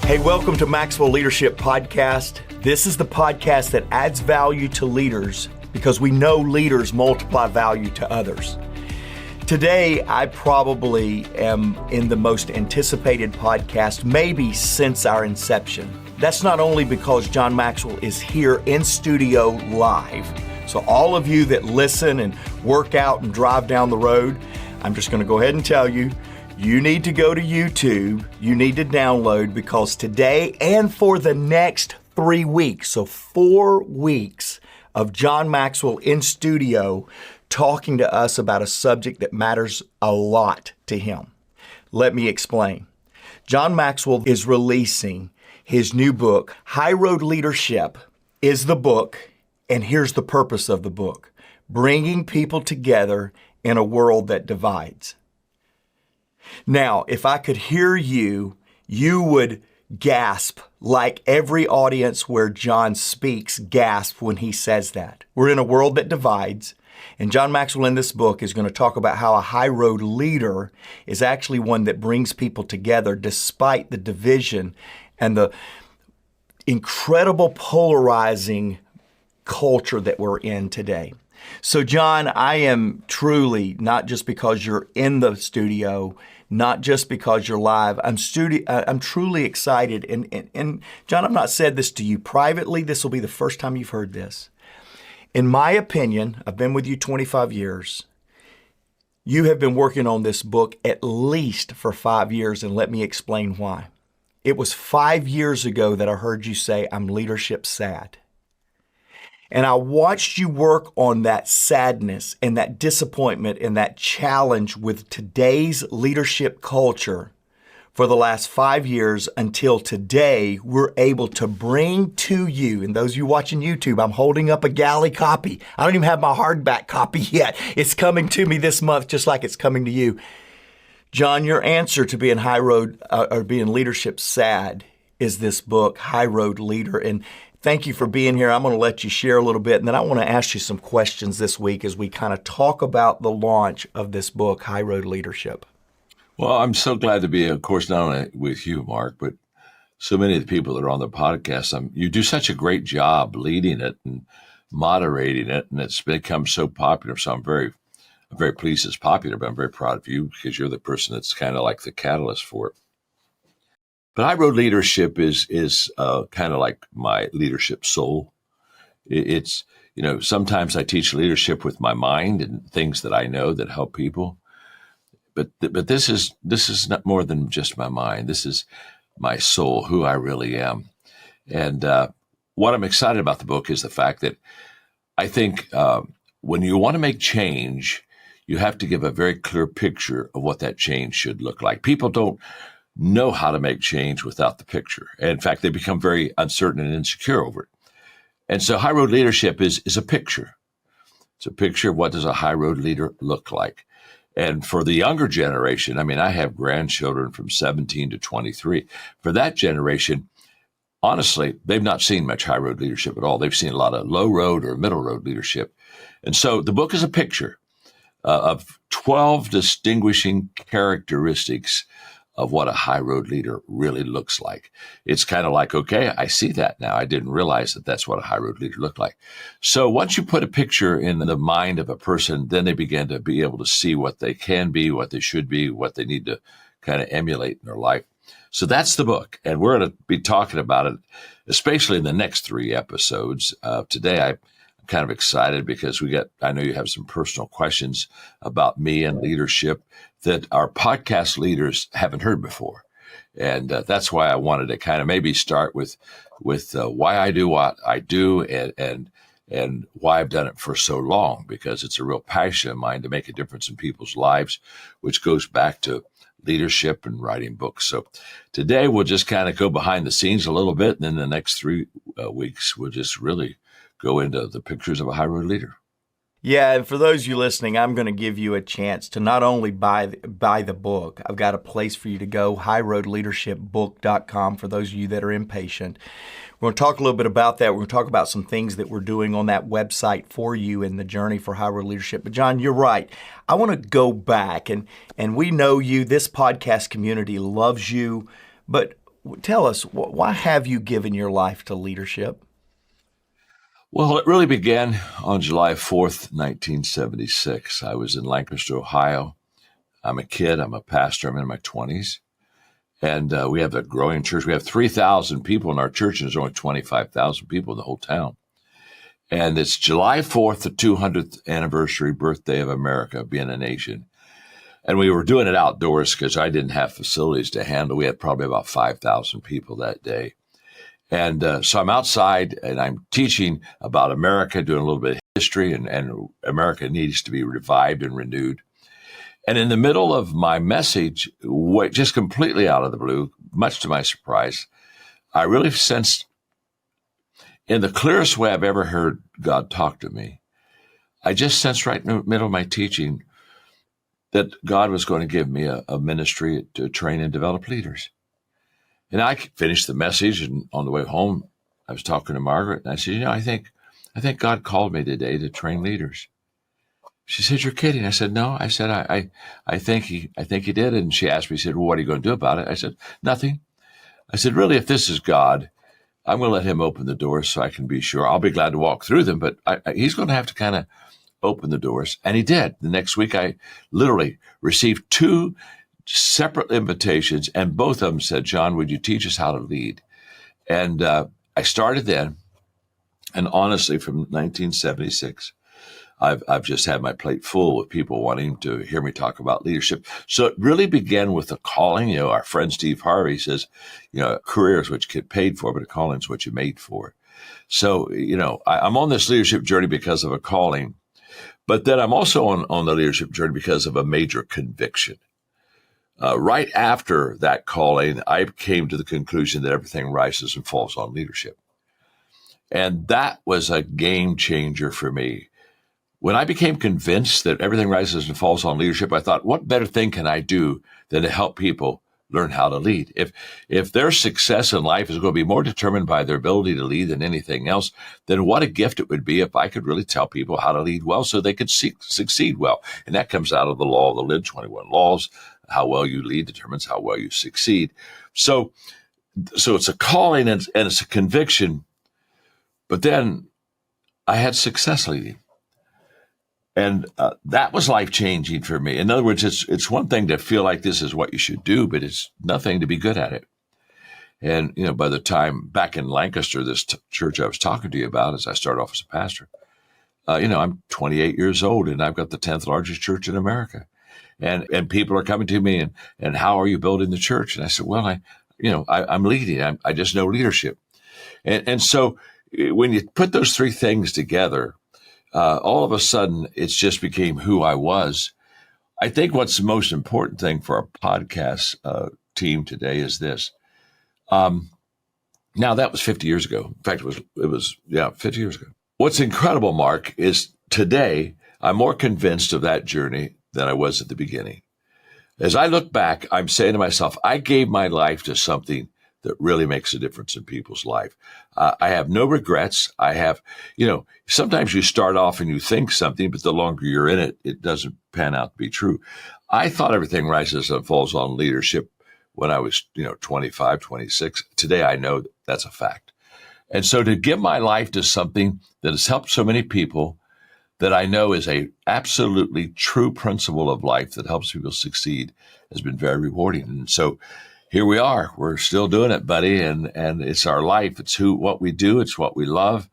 Hey, welcome to Maxwell Leadership Podcast. This is the podcast that adds value to leaders because we know leaders multiply value to others. Today, I probably am in the most anticipated podcast maybe since our inception. That's not only because John Maxwell is here in studio live. So all of you that listen and work out and drive down the road, I'm just going to go ahead and tell you, you need to go to YouTube, you need to download, because today and for the next 3 weeks, so 4 weeks of John Maxwell in studio talking to us about a subject that matters a lot to him. Let me explain. John Maxwell is releasing his new book. High Road Leadership is the book, and here's the purpose of the book: bringing people together in a world that divides. Now, if I could hear you, you would gasp like every audience where John speaks gasp when he says that. We're in a world that divides, and John Maxwell in this book is going to talk about how a high road leader is actually one that brings people together despite the division and the incredible polarizing culture that we're in today. So John, I am truly, not just because you're in the studio, not just because you're live, I'm truly excited. And John, I've not said this to you privately. This will be the first time you've heard this. In my opinion, I've been with you 25 years. You have been working on this book at least for 5 years, and let me explain why. It was 5 years ago that I heard you say, "I'm leadership sad." And I watched you work on that sadness and that disappointment and that challenge with today's leadership culture for the last 5 years until today we're able to bring to you, and those of you watching YouTube, I'm holding up a galley copy. I don't even have my hardback copy yet. It's coming to me this month just like it's coming to you. John, your answer to being high road or being leadership sad is this book, High Road Leader. And thank you for being here. I'm going to let you share a little bit, and then I want to ask you some questions this week as we kind of talk about the launch of this book, High Road Leadership. Well, I'm so glad to be, of course, not only with you, Mark, but so many of the people that are on the podcast. You do such a great job leading it and moderating it, and it's become so popular. So I'm very pleased it's popular, but I'm very proud of you because you're the person that's kind of like the catalyst for it. But High Road Leadership is kind of like my leadership soul. It's, sometimes I teach leadership with my mind and things that I know that help people. But this is not more than just my mind. This is my soul, who I really am. And what I'm excited about the book is the fact that I think when you want to make change, you have to give a very clear picture of what that change should look like. People don't know how to make change without the picture. And in fact, they become very uncertain and insecure over it. And so high road leadership is a picture. It's a picture of what does a high road leader look like. And for the younger generation, I have grandchildren from 17 to 23. For that generation, honestly, they've not seen much high road leadership at all. They've seen a lot of low road or middle road leadership. And so the book is a picture of 12 distinguishing characteristics of what a high road leader really looks like. It's kind of like, okay, I see that now. I didn't realize that that's what a high road leader looked like. So once you put a picture in the mind of a person, then they begin to be able to see what they can be, what they should be, what they need to kind of emulate in their life. So that's the book. And we're going to be talking about it, especially in the next 3 episodes. Today, I'm kind of excited because I know you have some personal questions about me and leadership that our podcast leaders haven't heard before. And that's why I wanted to kind of maybe start with why I do what I do and why I've done it for so long, because it's a real passion of mine to make a difference in people's lives, which goes back to leadership and writing books. So today we'll just kind of go behind the scenes a little bit. And then the next 3 weeks, we'll just really go into the pictures of a high road leader. Yeah, and for those of you listening, I'm going to give you a chance to not only buy the book. I've got a place for you to go, highroadleadershipbook.com, for those of you that are impatient. We're going to talk a little bit about that. We're going to talk about some things that we're doing on that website for you in the journey for high road leadership. But John, you're right. I want to go back, and we know you. This podcast community loves you. But tell us, why have you given your life to leadership? Well, it really began on July 4th, 1976. I was in Lancaster, Ohio. I'm a kid. I'm a pastor. I'm in my 20s. And we have a growing church. We have 3,000 people in our church, and there's only 25,000 people in the whole town. And it's July 4th, the 200th anniversary birthday of America being a nation. And we were doing it outdoors because I didn't have facilities to handle. We had probably about 5,000 people that day. And so I'm outside and I'm teaching about America, doing a little bit of history, and America needs to be revived and renewed. And in the middle of my message, just completely out of the blue, much to my surprise, I really sensed, in the clearest way I've ever heard God talk to me, I just sensed right in the middle of my teaching that God was going to give me a ministry to train and develop leaders. And I finished the message, and on the way home, I was talking to Margaret, and I said, I think God called me today to train leaders. She said, "You're kidding." I said, "No." I said, I think he did. And she asked me, she said, "Well, what are you going to do about it?" I said, "Nothing." I said, "Really, if this is God, I'm going to let him open the doors so I can be sure. I'll be glad to walk through them, but he's going to have to kind of open the doors." And he did. The next week, I literally received 2 separate invitations, and both of them said, "John, would you teach us how to lead?" And I started then. And honestly, from 1976, I've just had my plate full with people wanting to hear me talk about leadership. So it really began with a calling. Our friend Steve Harvey says, a career is what you get paid for, but a calling is what you're made for. So, I'm on this leadership journey because of a calling, but then I'm also on the leadership journey because of a major conviction. Right after that calling, I came to the conclusion that everything rises and falls on leadership. And that was a game changer for me. When I became convinced that everything rises and falls on leadership, I thought, what better thing can I do than to help people learn how to lead? If their success in life is going to be more determined by their ability to lead than anything else, then what a gift it would be if I could really tell people how to lead well so they could succeed well. And that comes out of the law of the lid, 21 laws. How well you lead determines how well you succeed. So it's a calling and it's a conviction. But then I had success leading. And that was life-changing for me. In other words, it's one thing to feel like this is what you should do, but it's nothing to be good at it. And, by the time back in Lancaster, this church I was talking to you about, as I started off as a pastor, I'm 28 years old, and I've got the 10th largest church in America. And people are coming to me, and how are you building the church? And I said, well, I'm leading. I just know leadership. And so when you put those 3 things together, all of a sudden, it's just became who I was. I think what's the most important thing for our podcast team today is this. Now, that was 50 years ago. In fact, it was 50 years ago. What's incredible, Mark, is today I'm more convinced of that journey than I was at the beginning. As I look back, I'm saying to myself, I gave my life to something that really makes a difference in people's life. I have no regrets. I have, sometimes you start off and you think something, but the longer you're in it, it doesn't pan out to be true. I thought everything rises and falls on leadership when I was, 25, 26. Today, I know that's a fact. And so to give my life to something that has helped so many people that I know is a absolutely true principle of life that helps people succeed has been very rewarding. And so here we are. We're still doing it, buddy, and it's our life. It's what we do. It's what we love,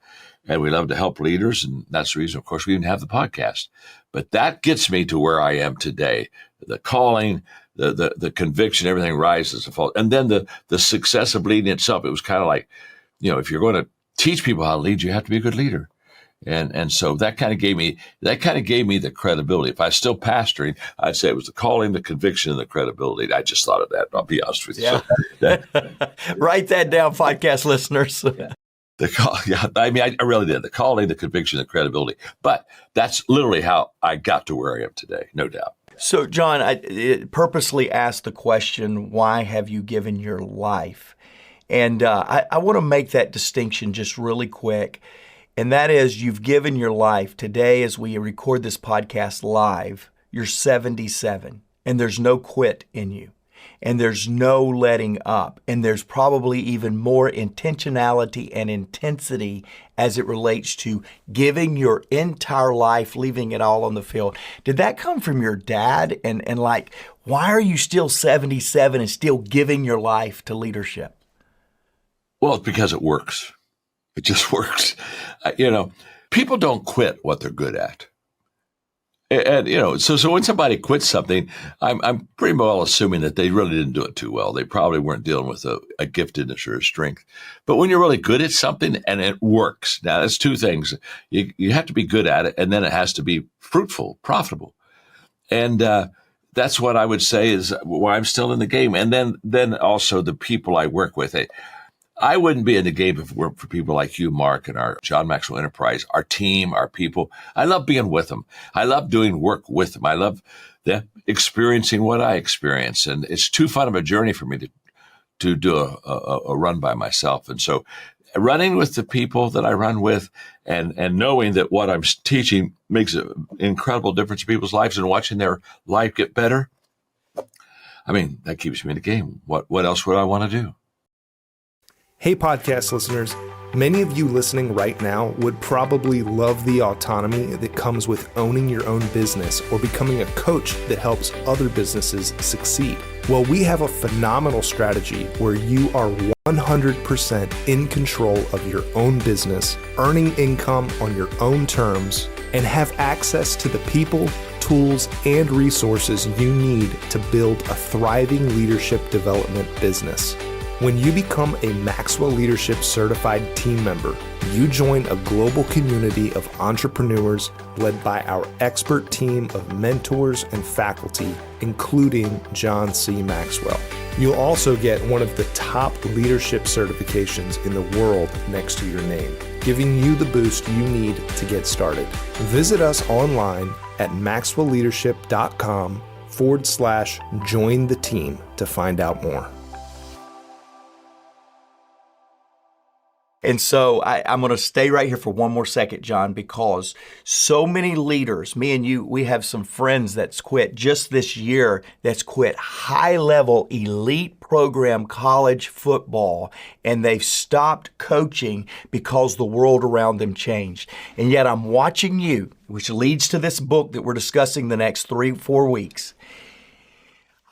and we love to help leaders, and that's the reason, of course, we even have the podcast. But that gets me to where I am today. The calling, the conviction, everything rises and falls, and then the success of leading itself. It was kind of like, if you're going to teach people how to lead, you have to be a good leader. And so that kind of gave me the credibility. If I was still pastoring, I'd say it was the calling, the conviction, and the credibility. I just thought of that. I'll be honest with you. Yeah. So write that down, podcast listeners. I really did. The calling, the conviction, the credibility. But that's literally how I got to where I am today, no doubt. So, John, I purposely asked the question, why have you given your life? And I want to make that distinction just really quick. And that is, you've given your life. Today, as we record this podcast live, you're 77, and there's no quit in you. and there's no letting up. And there's probably even more intentionality and intensity as it relates to giving your entire life, leaving it all on the field. Did that come from your dad? And like, why are you still 77 and still giving your life to leadership? Well, it's because it works. It just works. People don't quit what they're good at. And so when somebody quits something, I'm pretty well assuming that they really didn't do it too well. They probably weren't dealing with a giftedness or a strength. But when you're really good at something and it works, now that's two things. You have to be good at it, and then it has to be fruitful, profitable. And that's what I would say is why I'm still in the game. And then also the people I work with. I wouldn't be in the game if it weren't for people like you, Mark, and our John Maxwell Enterprise, our team, our people. I love being with them. I love doing work with them. I love them experiencing what I experience. And it's too fun of a journey for me to do a run by myself. And so running with the people that I run with and knowing that what I'm teaching makes an incredible difference in people's lives and watching their life get better, that keeps me in the game. What else would I want to do? Hey, podcast listeners. Many of you listening right now would probably love the autonomy that comes with owning your own business or becoming a coach that helps other businesses succeed. Well, we have a phenomenal strategy where you are 100% in control of your own business, earning income on your own terms, and have access to the people, tools, and resources you need to build a thriving leadership development business. When you become a Maxwell Leadership Certified Team member, you join a global community of entrepreneurs led by our expert team of mentors and faculty, including John C. Maxwell. You'll also get one of the top leadership certifications in the world next to your name, giving you the boost you need to get started. Visit us online at maxwellleadership.com/join the team to find out more. And so I'm going to stay right here for one more second, John, because so many leaders, me and you, we have some friends that's quit just this year, that's quit high-level elite program college football, and they've stopped coaching because the world around them changed. And yet I'm watching you, which leads to this book that we're discussing the next 3-4 weeks.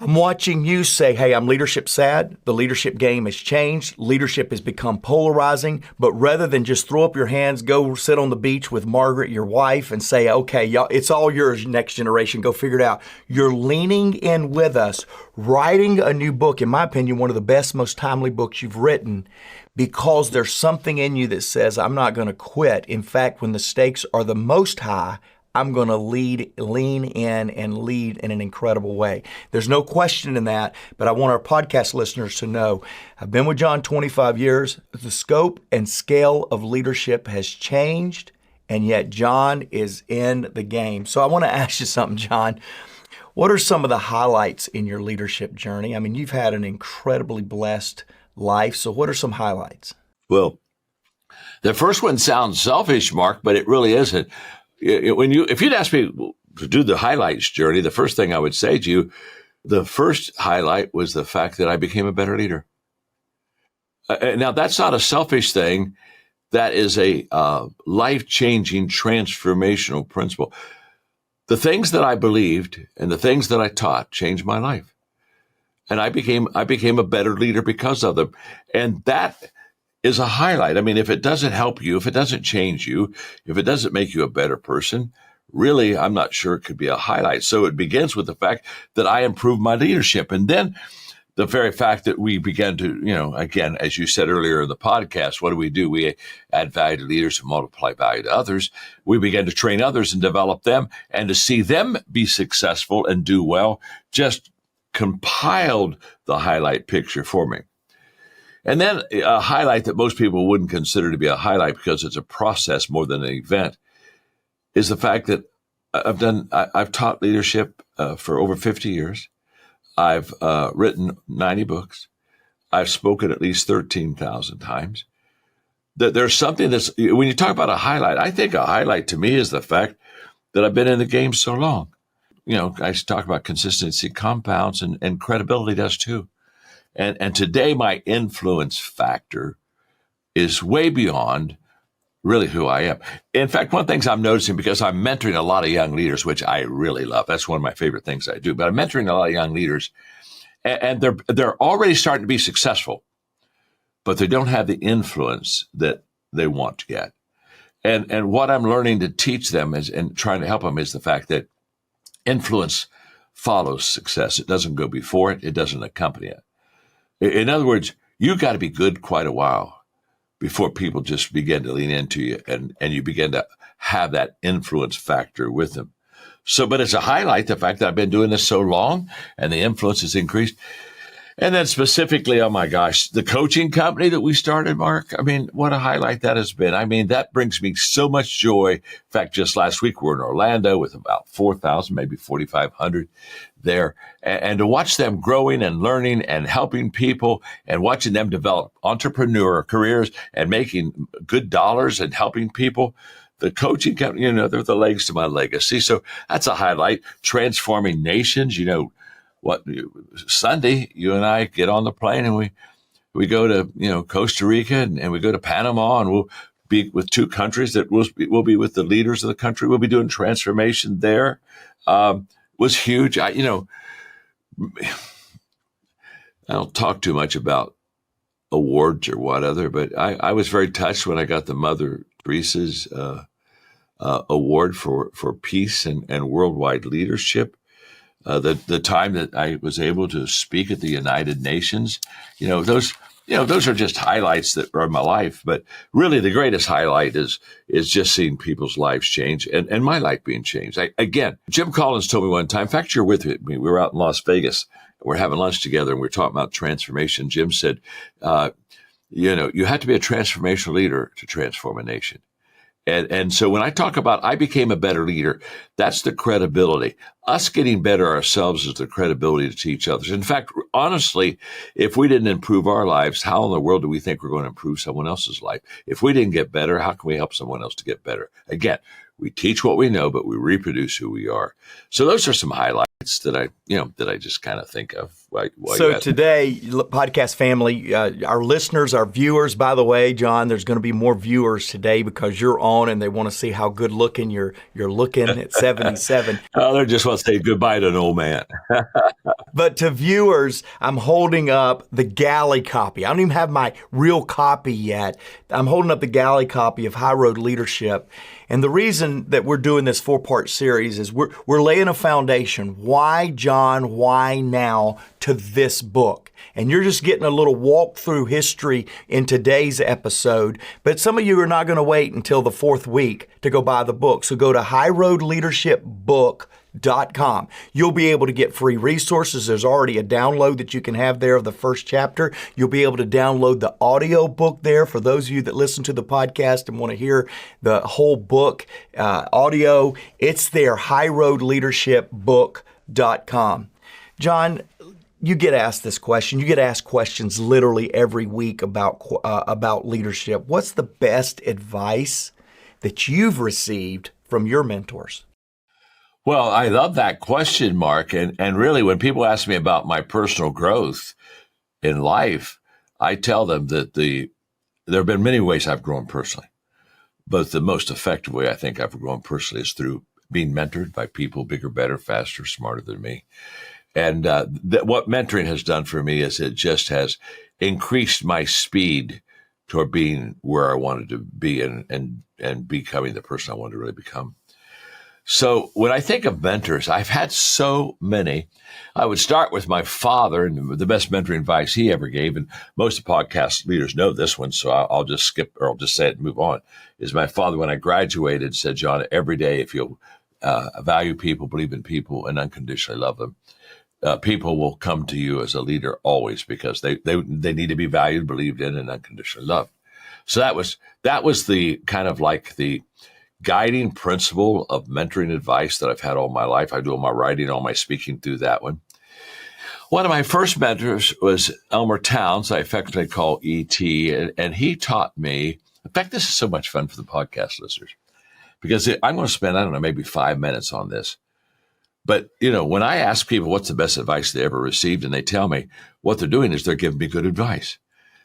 I'm watching you say, hey, I'm leadership sad. The leadership game has changed. Leadership has become polarizing. But rather than just throw up your hands, go sit on the beach with Margaret, your wife, and say, okay, y'all, it's all yours, next generation. Go figure it out. You're leaning in with us, writing a new book, in my opinion, one of the best, most timely books you've written, because there's something in you that says, I'm not going to quit. In fact, when the stakes are the most high, I'm going to lean in and lead in an incredible way. There's no question in that, but I want our podcast listeners to know I've been with John 25 years. The scope and scale of leadership has changed, and yet John is in the game. So I want to ask you something, John. What are some of the highlights in your leadership journey? I mean, you've had an incredibly blessed life. So what are some highlights? Well, the first one sounds selfish, Mark, but it really isn't. If you'd asked me to do the highlights journey, the first thing I would say to you, the first highlight was the fact that I became a better leader. Now, that's not a selfish thing. That is a life-changing, transformational principle. The things that I believed and the things that I taught changed my life. And I became a better leader because of them. And that is a highlight. I mean, if it doesn't help you, if it doesn't change you, if it doesn't make you a better person, really, I'm not sure it could be a highlight. So it begins with the fact that I improved my leadership. And then the very fact that we began to, again, as you said earlier in the podcast, what do? We add value to leaders and multiply value to others. We began to train others and develop them, and to see them be successful and do well just compiled the highlight picture for me. And then a highlight that most people wouldn't consider to be a highlight because it's a process more than an event is the fact that I've taught leadership for over 50 years. I've written 90 books. I've spoken at least 13,000 times. There's something that's, when you talk about a highlight, I think a highlight to me is the fact that I've been in the game so long. I talk about consistency compounds and credibility does too. And today my influence factor is way beyond really who I am. In fact, one of the things I'm noticing, because I'm mentoring a lot of young leaders, which I really love. That's one of my favorite things I do. But I'm mentoring a lot of young leaders, and they're already starting to be successful, but they don't have the influence that they want to get. And what I'm learning to teach them is, and trying to help them, is the fact that influence follows success. It doesn't go before it. It doesn't accompany it. In other words, you got to be good quite a while before people just begin to lean into you and you begin to have that influence factor with them. So, but it's a highlight, the fact that I've been doing this so long and the influence has increased. And then specifically, oh my gosh, the coaching company that we started, Mark, I mean, what a highlight that has been. I mean, that brings me so much joy. In fact, just last week, we're in Orlando with about 4,000, maybe 4,500 there. And to watch them growing and learning and helping people and watching them develop entrepreneur careers and making good dollars and helping people. The coaching company, they're the legs to my legacy. So that's a highlight. Transforming nations, Sunday, you and I get on the plane and we go to, Costa Rica and we go to Panama, and we'll be with two countries that we'll be with the leaders of the country. We'll be doing transformation there. Was huge. I don't talk too much about awards or whatever, but I was very touched when I got the Mother Teresa's award for peace and worldwide leadership. The time that I was able to speak at the United Nations, those are just highlights that are in my life. But really, the greatest highlight is just seeing people's lives change and my life being changed. Again, Jim Collins told me one time. In fact, you're with me. We were out in Las Vegas. We're having lunch together, and we're talking about transformation. Jim said, you have to be a transformational leader to transform a nation. And so when I talk about I became a better leader, that's the credibility. Us getting better ourselves is the credibility to teach others. In fact, honestly, if we didn't improve our lives, how in the world do we think we're going to improve someone else's life? If we didn't get better, how can we help someone else to get better? Again, we teach what we know, but we reproduce who we are. So those are some highlights that I just kind of think of. So today, podcast family, our listeners, our viewers, by the way, John, there's going to be more viewers today because you're on and they want to see how good looking you're looking at 77. Oh, they just want to say goodbye to an old man. But to viewers, I'm holding up the galley copy. I don't even have my real copy yet. I'm holding up the galley copy of High Road Leadership. And the reason that we're doing this 4-part series is we're laying a foundation. Why, John, why now to this book? And you're just getting a little walk through history in today's episode. But some of you are not going to wait until the 4th week to go buy the book. So go to highroadleadershipbook.com. You'll be able to get free resources. There's already a download that you can have there of the first chapter. You'll be able to download the audio book there for those of you that listen to the podcast and want to hear the whole book audio. It's there, highroadleadershipbook.com. John, you get asked this question. You get asked questions literally every week about leadership. What's the best advice that you've received from your mentors? Well, I love that question, Mark. And really, when people ask me about my personal growth in life, I tell them that there have been many ways I've grown personally. But the most effective way I think I've grown personally is through being mentored by people bigger, better, faster, smarter than me. And what mentoring has done for me is it just has increased my speed toward being where I wanted to be and becoming the person I wanted to really become. So when I think of mentors, I've had so many. I would start with my father and the best mentoring advice he ever gave. And most of the podcast leaders know this one, so I'll just skip, or I'll just say it and move on. Is my father, when I graduated, said, John, every day, if you'll value people, believe in people, and unconditionally love them, people will come to you as a leader always because they need to be valued, believed in, and unconditionally loved. So that was the kind of like the guiding principle of mentoring advice that I've had all my life. I do all my writing, all my speaking through that one. One of my first mentors was Elmer Towns, I affectionately call E.T., and he taught me, in fact, this is so much fun for the podcast listeners, because I'm going to spend, maybe 5 minutes on this. But, when I ask people what's the best advice they ever received, and they tell me what they're doing is they're giving me good advice.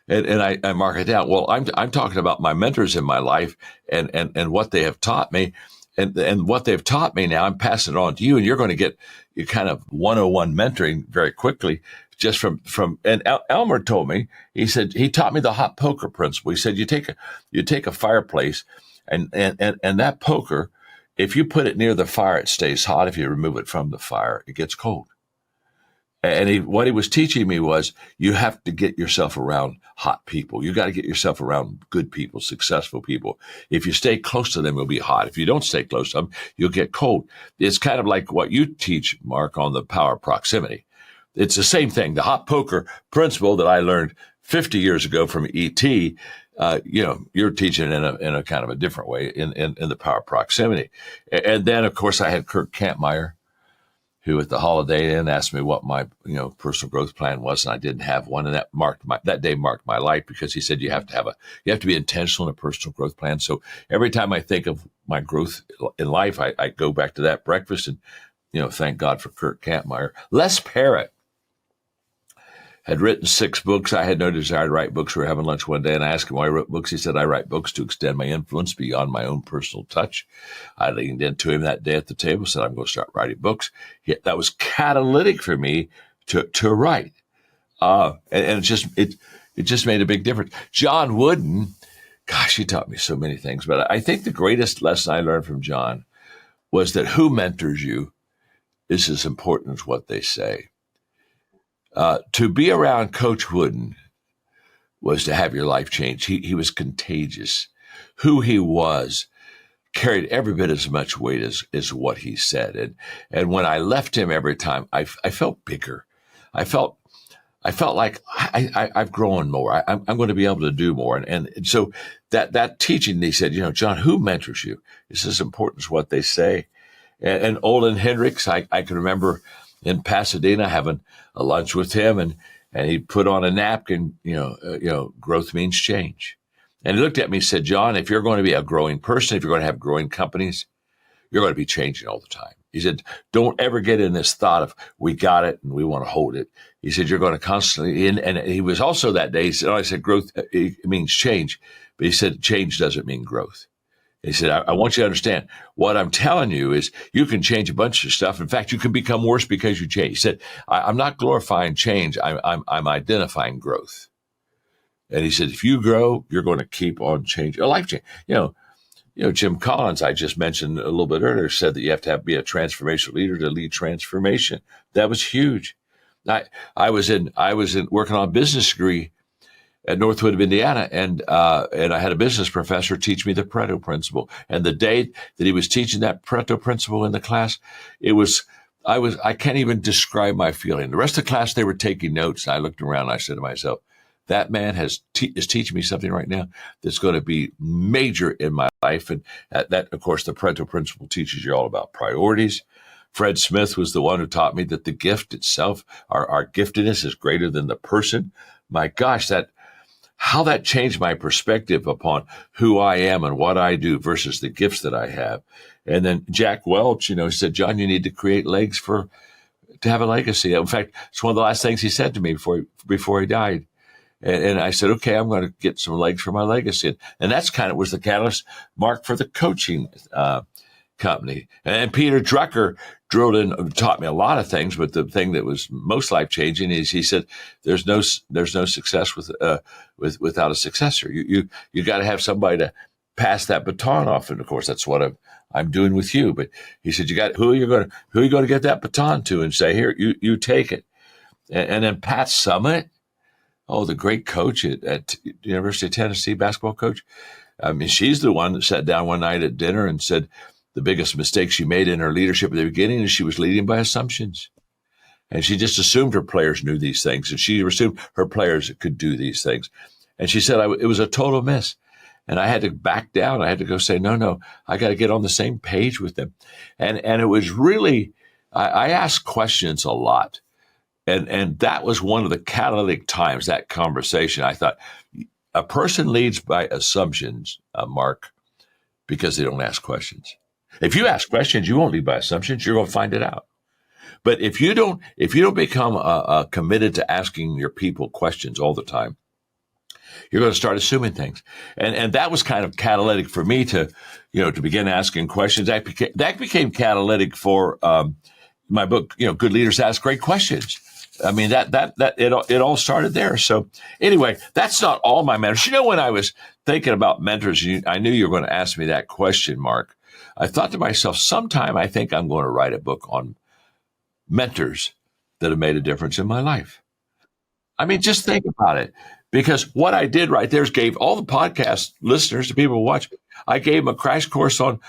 And I mark it down. Well, I'm talking about my mentors in my life and what they have taught me. And what they've taught me now, I'm passing it on to you, and you're going to get your kind of 101 mentoring very quickly just from and Elmer told me, he said, he taught me the hot poker principle. He said, you take a fireplace and that poker, if you put it near the fire, it stays hot. If you remove it from the fire, it gets cold. And what he was teaching me was you have to get yourself around hot people. You got to get yourself around good people, successful people. If you stay close to them, you'll be hot. If you don't stay close to them, you'll get cold. It's kind of like what you teach, Mark, on the power of proximity. It's the same thing. The hot poker principle that I learned 50 years ago from E.T., you're teaching in a kind of a different way in the power of proximity. And then, of course, I had Kirk Campmeyer, who at the Holiday Inn asked me what my personal growth plan was, and I didn't have one, and that day marked my life, because he said you have to be intentional in a personal growth plan. So every time I think of my growth in life, I go back to that breakfast and thank God for Kirk Campmeyer. Les Parrott had written 6 books. I had no desire to write books. We were having lunch one day, and I asked him why he wrote books. He said, I write books to extend my influence beyond my own personal touch. I leaned into him that day at the table, said, I'm going to start writing books. That was catalytic for me to write. And it just made a big difference. John Wooden, gosh, he taught me so many things. But I think the greatest lesson I learned from John was that who mentors you is as important as what they say. To be around Coach Wooden was to have your life change. He was contagious. Who he was carried every bit as much weight as what he said. And when I left him every time, I felt bigger. I felt like I've grown more. I'm going to be able to do more. And so that teaching, he said, John, who mentors you is as important as what they say. And Olin Hendricks, I can remember in Pasadena having a lunch with him, and he put on a napkin, growth means change. And he looked at me and said, John, if you're going to be a growing person, if you're going to have growing companies, you're going to be changing all the time. He said, don't ever get in this thought of we got it and we want to hold it. He said, you're going to constantly, and he was also that day, he said, I said, growth it means change. But he said, change doesn't mean growth. He said, I want you to understand what I'm telling you is you can change a bunch of stuff. In fact, you can become worse because you change. He said, I'm not glorifying change. I'm identifying growth. And he said, if you grow, you're going to keep on changing. A life change. Jim Collins, I just mentioned a little bit earlier, said that you have to be a transformational leader to lead transformation. That was huge. I was working on a business degree at Northwood of Indiana, and I had a business professor teach me the Pareto principle. And the day that he was teaching that Pareto principle in the class, I can't even describe my feeling. The rest of the class, they were taking notes. And I looked around and I said to myself, that man is teaching me something right now that's going to be major in my life. And that, of course, the Pareto principle teaches you all about priorities. Fred Smith was the one who taught me that the gift itself, our giftedness is greater than the person. My gosh, how that changed my perspective upon who I am and what I do versus the gifts that I have. And then Jack Welch, said, John, you need to create legs to have a legacy. In fact, it's one of the last things he said to me before he died. And I said, okay, I'm going to get some legs for my legacy. And that's kind of was the catalyst, Mark, for the coaching company. And Peter Drucker drilled in, taught me a lot of things, but the thing that was most life-changing is he said, there's no success without a successor. You got to have somebody to pass that baton off. And of course, that's what I'm doing with you. But he said, who are you going to get that baton to and say, here, you take it. And then Pat Summitt, the great coach at University of Tennessee, basketball coach. I mean, she's the one that sat down one night at dinner and said, the biggest mistake she made in her leadership at the beginning is she was leading by assumptions. And she just assumed her players knew these things. And she assumed her players could do these things. And she said it was a total miss. And I had to back down. I had to go say, no, I got to get on the same page with them. And it was really, I asked questions a lot. And that was one of the catalytic times, that conversation. I thought, a person leads by assumptions, Mark, because they don't ask questions. If you ask questions, you won't lead by assumptions. You're going to find it out. But if you don't become committed to asking your people questions all the time, you're going to start assuming things. And that was kind of catalytic for me to begin asking questions. That became catalytic for my book, Good Leaders Ask Great Questions. I mean, it all started there. So anyway, that's not all my mentors. When I was thinking about mentors, I knew you were going to ask me that question, Mark. I thought to myself, sometime I think I'm going to write a book on mentors that have made a difference in my life. I mean, just think about it. Because what I did right there is gave all the podcast listeners, the people who watch, I gave them a crash course on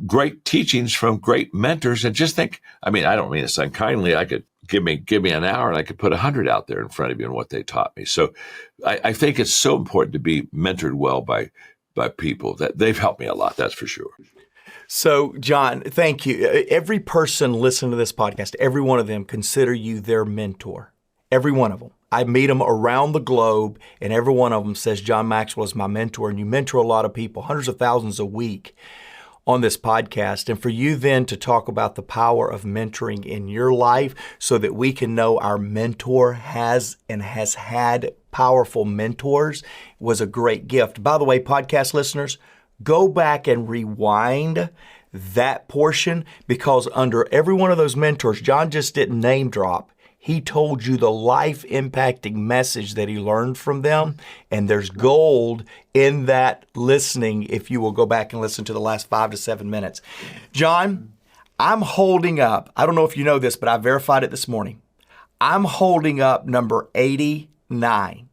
great teachings from great mentors. And just think, I mean, I don't mean this unkindly. I could give me an hour and I could put 100 out there in front of you and what they taught me. So I think it's so important to be mentored well by people. That they've helped me a lot. That's for sure. So, John, thank you. Every person listening to this podcast, every one of them, consider you their mentor. Every one of them. I meet them around the globe, and every one of them says, John Maxwell is my mentor. And you mentor a lot of people, hundreds of thousands a week on this podcast. And for you then to talk about the power of mentoring in your life so that we can know our mentor has had powerful mentors was a great gift. By the way, podcast listeners, go back and rewind that portion, because under every one of those mentors, John just didn't name drop. He told you the life-impacting message that he learned from them, and there's gold in that listening if you will go back and listen to the last 5 to 7 minutes. John, I'm holding up, I don't know if you know this, but I verified it this morning. I'm holding up number 89,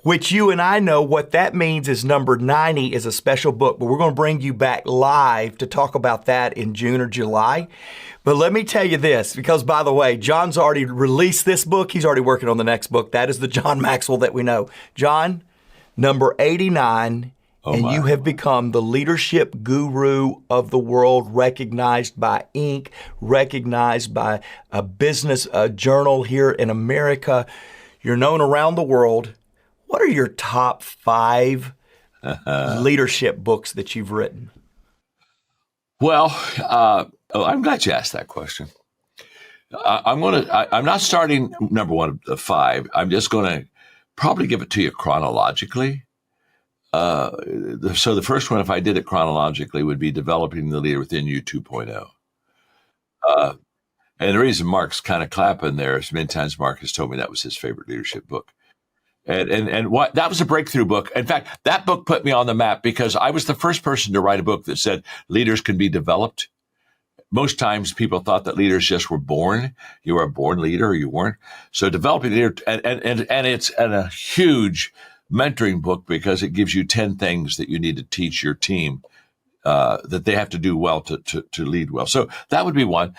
which you and I know what that means is number 90 is a special book, but we're going to bring you back live to talk about that in June or July. But let me tell you this, because by the way, John's already released this book. He's already working on the next book. That is the John Maxwell that we know. John, number 89, you have become the leadership guru of the world, recognized by Inc., recognized by a business journal here in America. You're known around the world. What are your top 5 leadership books that you've written? Well, I'm glad you asked that question. I'm not starting number 1 of 5. I'm just going to probably give it to you chronologically. So the first one, if I did it chronologically, would be Developing the Leader Within You 2.0. And the reason Mark's kind of clapping there is many times Mark has told me that was his favorite leadership book. And what that was a breakthrough book. In fact, that book put me on the map because I was the first person to write a book that said leaders can be developed. Most times people thought that leaders just were born. You were a born leader or you weren't. So developing a leader, and it's a huge mentoring book because it gives you 10 things that you need to teach your team that they have to do well to lead well. So that would be one.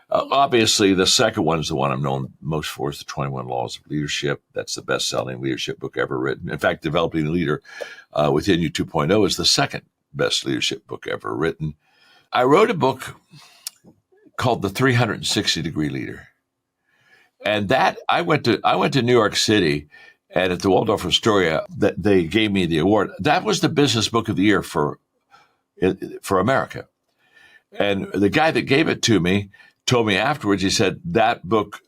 Obviously, the second one is the one I'm known most for, is the 21 Laws of Leadership. That's the best-selling leadership book ever written. In fact, Developing a Leader Within You 2.0 is the second best leadership book ever written. I wrote a book called The 360-Degree Leader. And that I went to New York City, and at the Waldorf Astoria, that they gave me the award. That was the business book of the year for America. And the guy that gave it to me told me afterwards, he said, that book,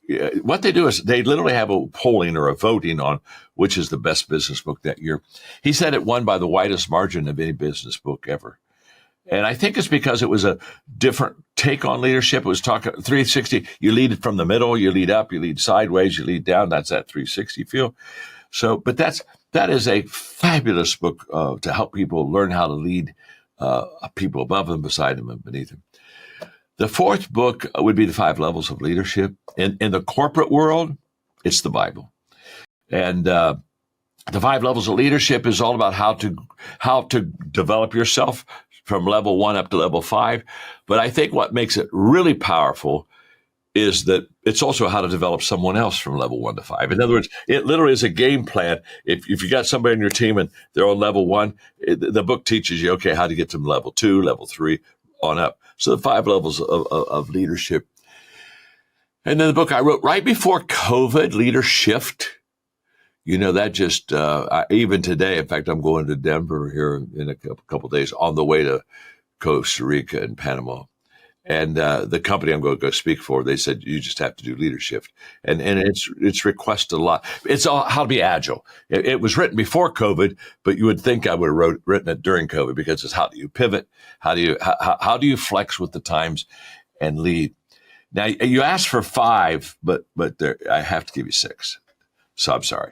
what they do is they literally have a polling or a voting on which is the best business book that year. He said it won by the widest margin of any business book ever. And I think it's because it was a different take on leadership. It was talking 360. You lead it from the middle, you lead up, you lead sideways, you lead down. That's that 360 feel. So, but that is a fabulous book to help people learn how to lead people above them, beside them, and beneath them. The fourth book would be The 5 Levels of Leadership. In the corporate world, it's the Bible. And the 5 Levels of Leadership is all about how to develop yourself from level 1 up to level 5. But I think what makes it really powerful is that it's also how to develop someone else from level 1 to 5. In other words, it literally is a game plan. If you got somebody on your team and they're on level 1, the book teaches you, okay, how to get to level 2, level 3, on up. So the 5 levels of leadership. And then the book I wrote right before COVID, Leader Shift. You know, that just, even today, in fact, I'm going to Denver here in a couple of days on the way to Costa Rica and Panama. And the company I'm going to go speak for, they said, you just have to do leadership. And it's requested a lot. It's all how to be agile. It was written before COVID, but you would think I would have written it during COVID, because it's how do you pivot? How do you flex with the times and lead? Now, you asked for 5, but I have to give you 6. So I'm sorry.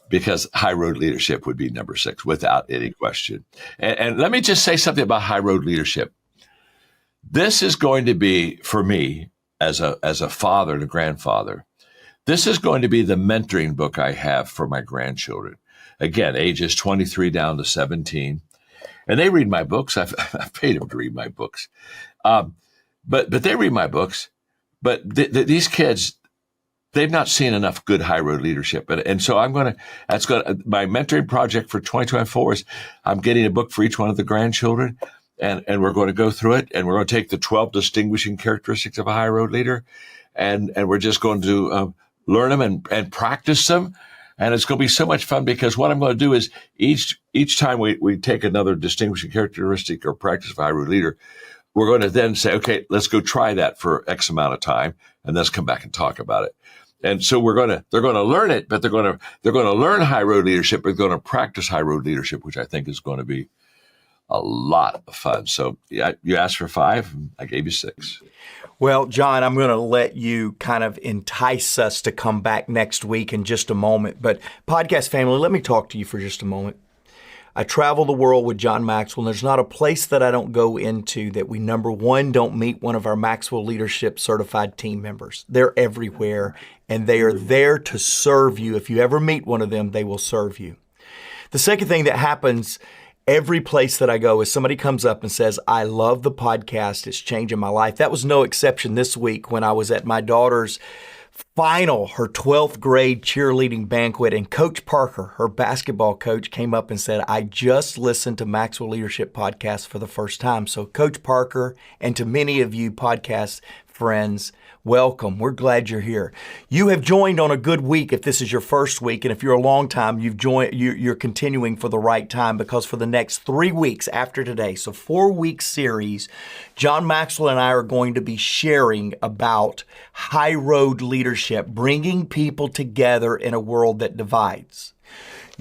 Because high road leadership would be number 6 without any question. And let me just say something about high road leadership. This is going to be, for me, as a father and a grandfather, this is going to be the mentoring book I have for my grandchildren. Again, ages 23 down to 17. And they read my books. I've paid them to read my books. But they read my books. But these kids, they've not seen enough good high road leadership. And so my mentoring project for 2024 is I'm getting a book for each one of the grandchildren. And we're going to go through it, and we're going to take the 12 distinguishing characteristics of a high road leader, and we're just going to learn them and practice them. And it's going to be so much fun, because what I'm going to do is each time we take another distinguishing characteristic or practice of a high road leader, we're going to then say, okay, let's go try that for X amount of time, and let's come back and talk about it. And so they're going to learn it, but they're going to learn high road leadership, but they're going to practice high road leadership, which I think is going to be a lot of fun. So yeah, you asked for 5, I gave you 6. Well, John, I'm going to let you kind of entice us to come back next week in just a moment. But podcast family, let me talk to you for just a moment. I travel the world with John Maxwell, and there's not a place that I don't go into that we, number one, don't meet one of our Maxwell Leadership Certified Team members. They're everywhere, and they are there to serve you. If you ever meet one of them, they will serve you. The second thing that happens every place that I go is somebody comes up and says, I love the podcast. It's changing my life. That was no exception this week when I was at my daughter's her 12th grade cheerleading banquet, and Coach Parker, her basketball coach, came up and said, I just listened to Maxwell Leadership Podcast for the first time. So Coach Parker, and to many of you podcast friends, welcome. We're glad you're here. You have joined on a good week if this is your first week, and if you're a long time, you're continuing for the right time, because for the next 3 weeks after today, so 4-week series, John Maxwell and I are going to be sharing about high road leadership, bringing people together in a world that divides.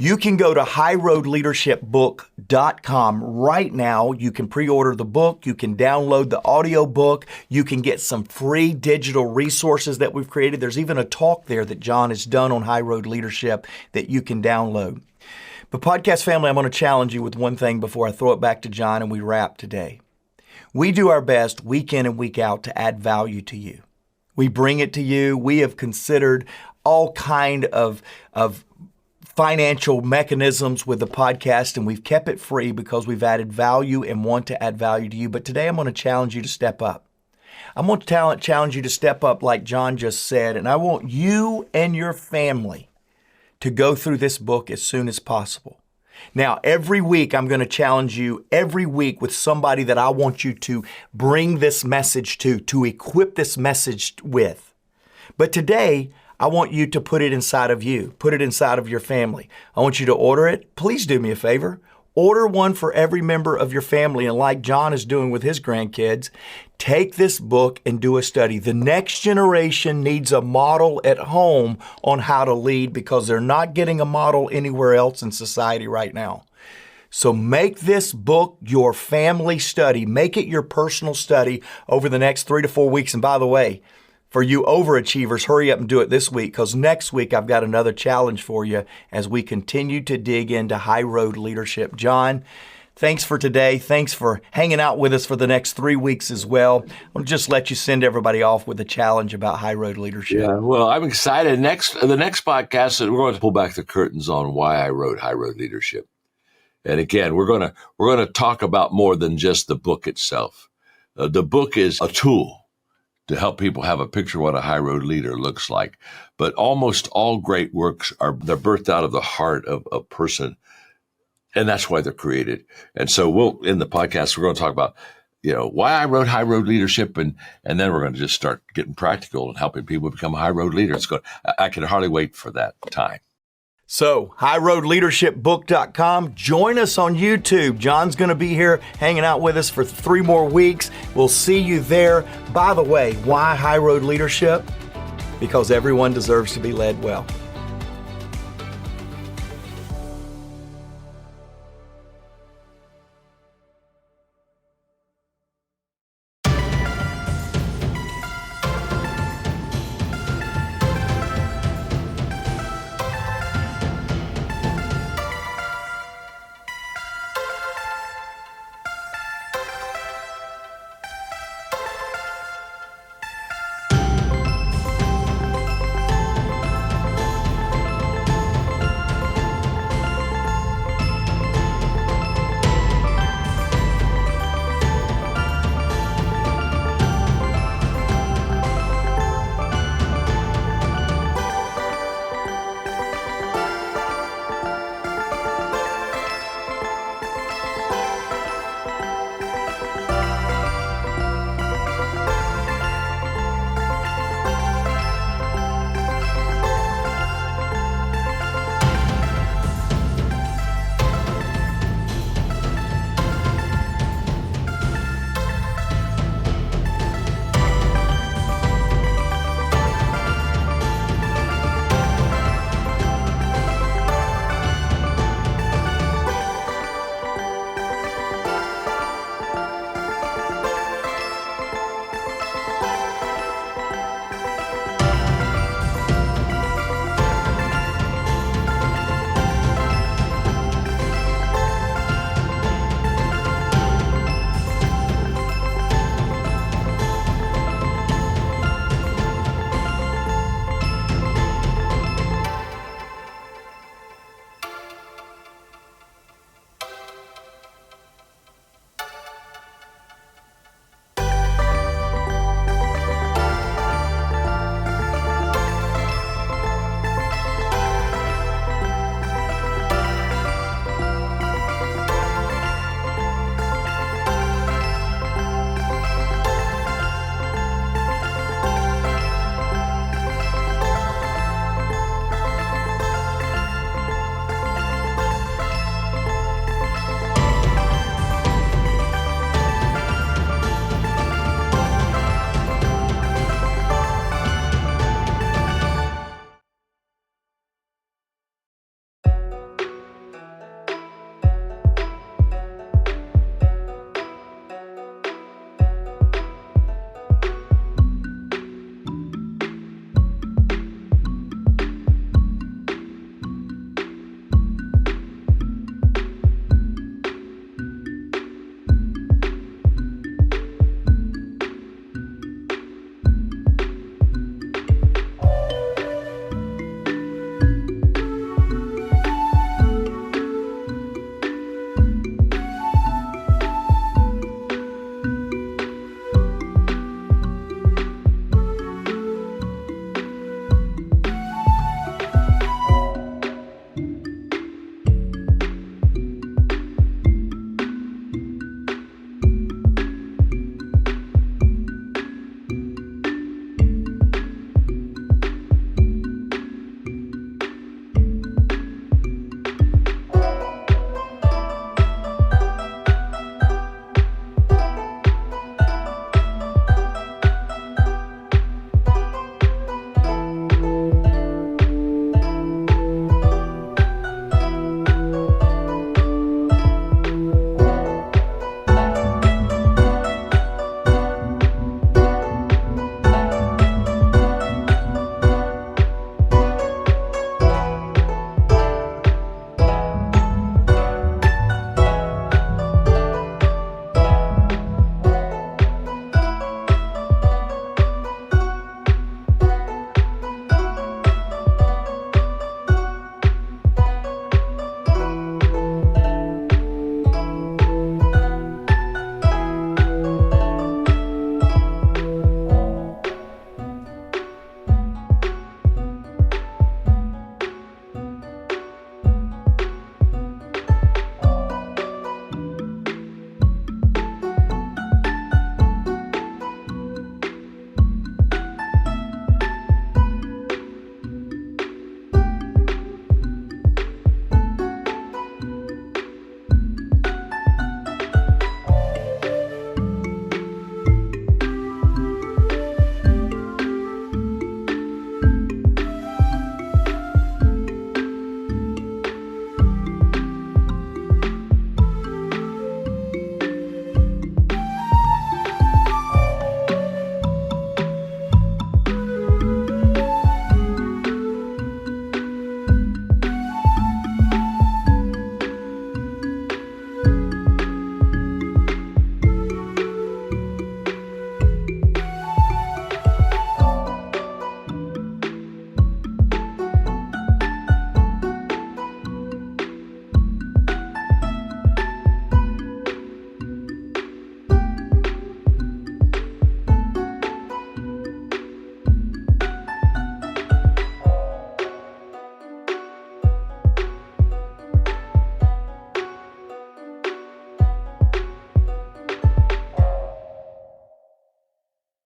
You can go to highroadleadershipbook.com right now. You can pre-order the book. You can download the audio book. You can get some free digital resources that we've created. There's even a talk there that John has done on high road leadership that you can download. But podcast family, I'm going to challenge you with one thing before I throw it back to John and we wrap today. We do our best week in and week out to add value to you. We bring it to you. We have considered all kind of financial mechanisms with the podcast, and we've kept it free because we've added value and want to add value to you. But today I'm going to challenge you to step up. I'm going to challenge you to step up like John just said, and I want you and your family to go through this book as soon as possible. Now, every week I'm going to challenge you every week with somebody that I want you to bring this message to equip this message with. But today, I want you to put it inside of you, put it inside of your family. I want you to order it. Please do me a favor. Order one for every member of your family. And like John is doing with his grandkids, take this book and do a study. The next generation needs a model at home on how to lead, because they're not getting a model anywhere else in society right now. So make this book your family study. Make it your personal study over the next 3 to 4 weeks. And by the way, for you overachievers, hurry up and do it this week, because next week I've got another challenge for you as we continue to dig into high road leadership. John, thanks for today. Thanks for hanging out with us for the next 3 weeks as well. I'll just let you send everybody off with a challenge about high road leadership. Yeah, well, I'm excited. The next podcast, we're going to pull back the curtains on why I wrote high road leadership. And again, we're going to talk about more than just the book itself. The book is a tool to help people have a picture of what a high road leader looks like. But almost all great works they're birthed out of the heart of a person, and that's why they're created. And so in the podcast, we're going to talk about, why I wrote high road leadership, and then we're going to just start getting practical and helping people become a high road leader. I can hardly wait for that time. So, highroadleadershipbook.com. Join us on YouTube. John's going to be here hanging out with us for 3 more weeks. We'll see you there. By the way, why High Road Leadership? Because everyone deserves to be led well.